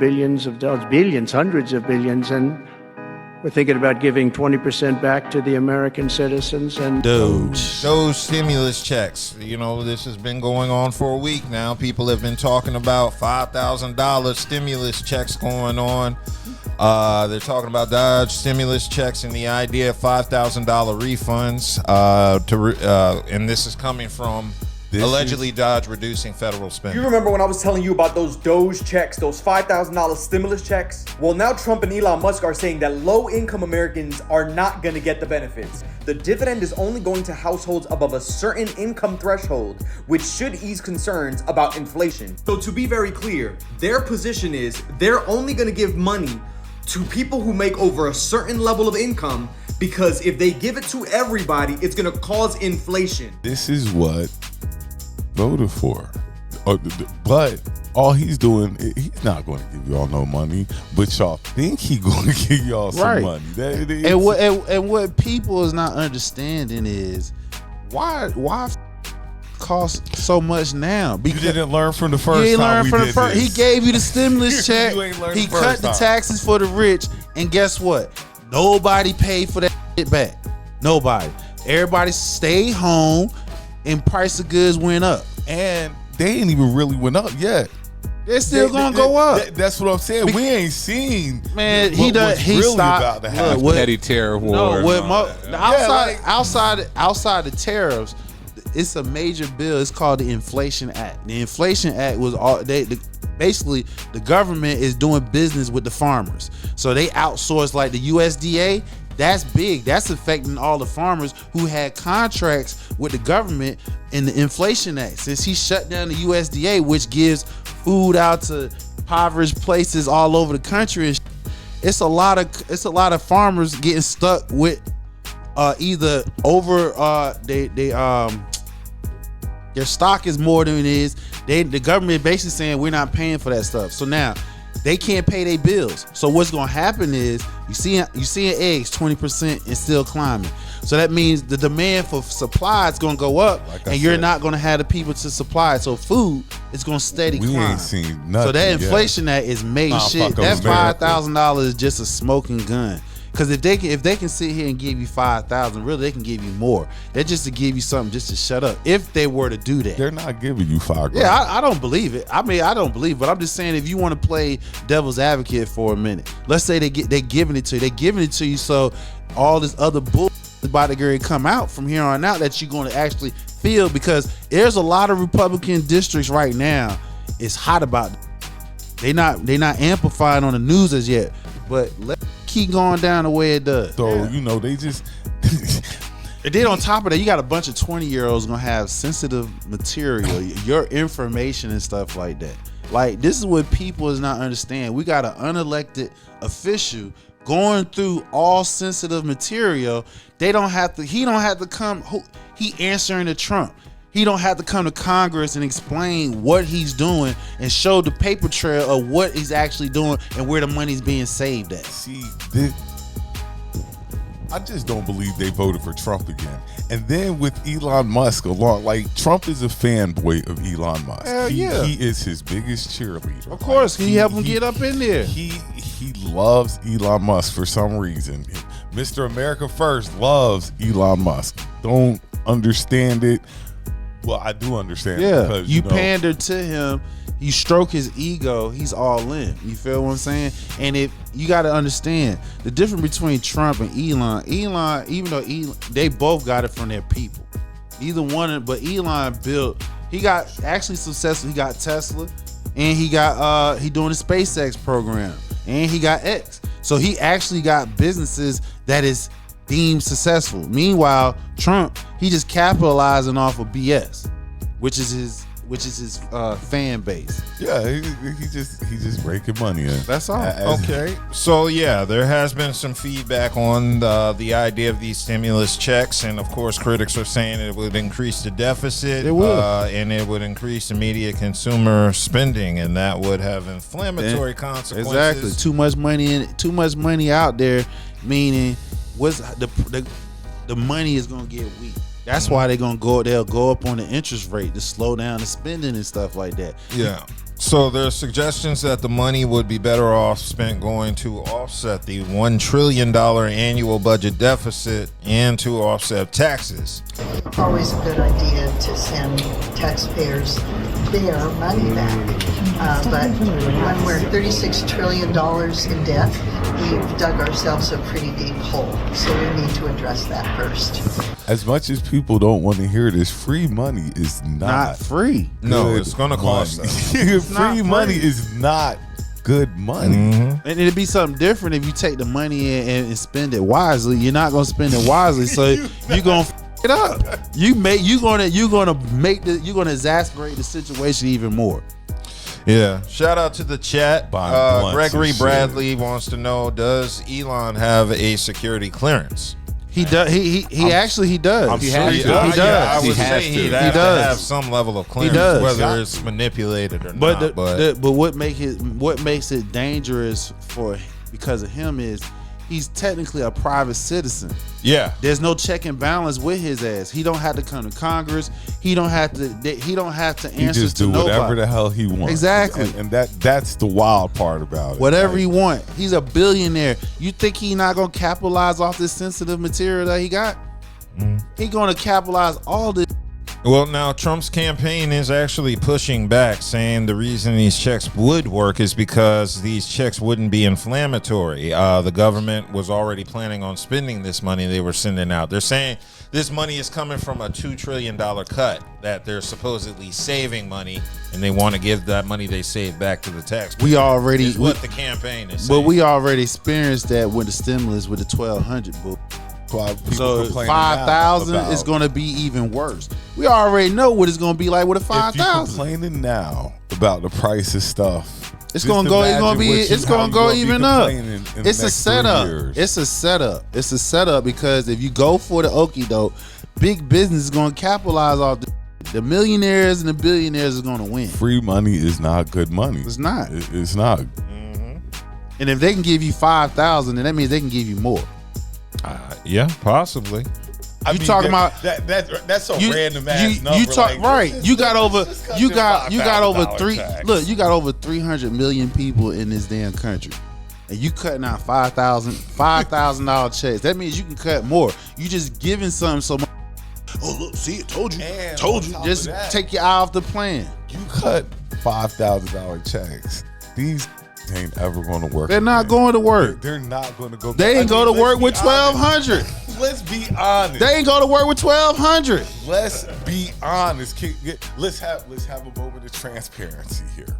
billions of dollars, billions, hundreds of billions, and we're thinking about giving 20% back to the American citizens. And those stimulus checks, you know, this has been going on for a week now. People have been talking about $5,000 stimulus checks going on. They're talking about Dodge stimulus checks and the idea of $5,000 refunds. And this is coming from allegedly Dodge reducing federal spending. You remember when I was telling you about those Doge checks, those $5,000 stimulus checks? Well, now Trump and Elon Musk are saying that low-income Americans are not going to get the benefits. The dividend is only going to households above a certain income threshold, which should ease concerns about inflation. So to be very clear, their position is they're only going to give money to people who make over a certain level of income, because if they give it to everybody, it's going to cause inflation. This is what voted for, but all he's doing, he's not going to give y'all no money, but y'all think he going to give y'all some money. And what people is not understanding is why cost so much now? Because you didn't learn from the first time we did this. He gave you the stimulus check. He cut the taxes for the rich, and guess what? Nobody paid for that shit back. Nobody. Everybody stayed home, and price of goods went up. And they ain't even really went up yet. They're still gonna go up. That's what I'm saying. We ain't seen. Man, he stopped. Petty tariff war. Outside the tariffs, it's a major bill. It's called the Inflation Act. The Inflation Act was basically the government is doing business with the farmers, so they outsource like the USDA. That's big. That's affecting all the farmers who had contracts with the government in the Inflation Act. Since he shut down the USDA, which gives food out to impoverished places all over the country, it's a lot of farmers getting stuck with either over their stock is more than it is. The government basically saying we're not paying for that stuff. So now they can't pay their bills. So what's going to happen is you seeing eggs 20% and still climbing. So that means the demand for supply is going to go up, and you're not going to have the people to supply it. So food is going to steady climb. We ain't seen nothing. So that inflation that is made shit. That $5,000 is just a smoking gun. Because if they can sit here and give you $5,000, really they can give you more. They're just to give you something just to shut up. If they were to do that, they're not giving you $5,000. Yeah, I don't believe it. I mean, I don't believe it, but I'm just saying if you want to play devil's advocate for a minute, let's say they giving it to you. They giving it to you so all this other bull about to come out from here on out that you're going to actually feel, because there's a lot of Republican districts right now. It's hot about it. They not amplifying on the news as yet, but let's keep going down the way it does. So they just and then on top of that, you got a bunch of 20-year-olds gonna have sensitive material, your information and stuff like that. Like, this is what people is not understanding. We got an unelected official going through all sensitive material. He don't have to come. He answering to Trump. He don't have to come to Congress and explain what he's doing and show the paper trail of what he's actually doing and where the money's being saved at. See, I just don't believe they voted for Trump again. And then with Elon Musk along, like, Trump is a fanboy of Elon Musk. Hell yeah. He is his biggest cheerleader. Of course, he helped him get up in there. He loves Elon Musk for some reason. Mr. America First loves Elon Musk. Don't understand it. Well, I do understand. Yeah, because, you pander to him, you stroke his ego, he's all in. You feel what I'm saying? And if you got to understand the difference between Trump and Elon, even though they both got it from their people. Either one, but Elon he got actually successful. He got Tesla, and he doing the SpaceX program, and he got X. So he actually got businesses that is deemed successful. Meanwhile, Trump, he just capitalizing off of BS, which is his fan base. Yeah, he just raking money in. That's all. Okay, so yeah, there has been some feedback on the idea of these stimulus checks, and of course, critics are saying it would increase the deficit. It will, and it would increase immediate consumer spending, and that would have inflammatory consequences. Exactly, too much money out there, meaning the money is gonna get weak. That's why they'll go up on the interest rate to slow down the spending and stuff like that. Yeah. So there are suggestions that the money would be better off spent going to offset the $1 trillion annual budget deficit and to offset taxes. Always a good idea to send taxpayers their money back. But when we're $36 trillion in debt, we've dug ourselves a pretty deep hole. So we need to address that first. As much as people don't want to hear this, free money is Not free. No, it's going to cost us. Free money is not good money. And it'd be something different if you take the money and spend it wisely. You're not gonna spend it wisely, so you're gonna f it up. You're gonna exasperate the situation even more. Yeah. Shout out to the chat. Buying blunts Gregory and shit. Bradley wants to know: does Elon have a security clearance? He does. He actually does. I'm He sure has he to. does. He Yeah, I does. would say to. he'd He have to does. have some level of clearance, does. whether it's manipulated or not. But what makes it dangerous because of him is he's technically a private citizen. yeah, There's no check and balance with his ass. He don't have to come to Congress. He don't have to He answer just to do nobody. whatever the hell he wants. Exactly. And that's the wild part about it. Whatever Like, he want. He's a billionaire. You think he not gonna capitalize off this sensitive material that he got? He gonna capitalize all this. Well, now Trump's campaign is actually pushing back, saying the reason these checks would work is because these checks wouldn't be inflammatory. The government was already planning on spending this money they were sending out. They're saying this money is coming from a $2 trillion cut that they're supposedly saving money, and they want to give that money they saved back to the taxpayers. We already, is what the campaign is saying. but we already experienced that with the stimulus with the 1,200 book. why people So complaining now 5,000 about- is gonna be even worse. We already know what it's gonna be like with a If you 5,000. complaining now about the price of stuff, It's just gonna go. It's imagine gonna be. what you- It's how gonna you go be even up. complaining in the It's a next 3 setup. years. It's a setup. It's a setup because if you go for the okie doke, big business is gonna capitalize off the millionaires and the billionaires is gonna win. Free money is not good money. It's not. It's not. And if they can give you 5,000, then that means they can give you more. Yeah, possibly. I You mean, talking about- that's a random ass you number. talk like, right. let's You just- got over. let's just cut You them got over $5,000 three. tax. Look, you got over 300 million people in this damn country, and you cutting out $5,000 checks. That means you can cut more. You just giving something so much. Oh look, see, it told you, And told on you. top Just of that- take your eye off the plan. You cut $5,000 checks. These ain't ever going to work. They're not again. going to work. They're not going to go. They ain't go to let's work be with honest. 1,200. Let's be honest. They ain't go to work with 1,200. Let's be honest. Let's have a moment of transparency here.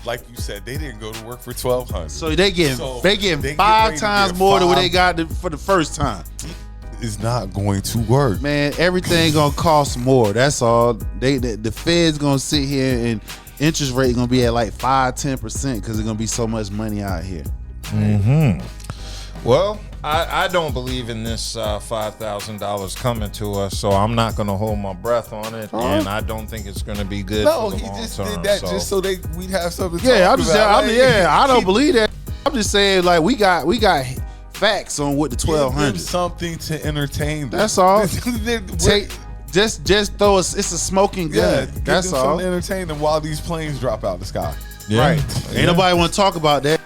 Like you said, they didn't go to work for 1,200. So they getting they getting get 5 ready to times get more than what they 5. got for the first time. Is not going to work. Man, everything gonna cost more. That's all. The Fed's gonna sit here and interest rate gonna be at like 5-10% because there's gonna be so much money out here. Well, I don't believe in this $5,000 coming to us, so I'm not going to hold my breath on it, and I don't think it's going to be good No, for the he long just term. did that just so we'd have something. To Yeah, talk I'm just about. I don't keep- believe that. I'm just saying like we got facts on what the Give them 1,200. something to entertain them. That's all. We're- Take just throw it's a smoking yeah, gun. give That's them all. something to entertain them while these planes drop out the sky. Yeah. Right. Ain't nobody want to talk about that.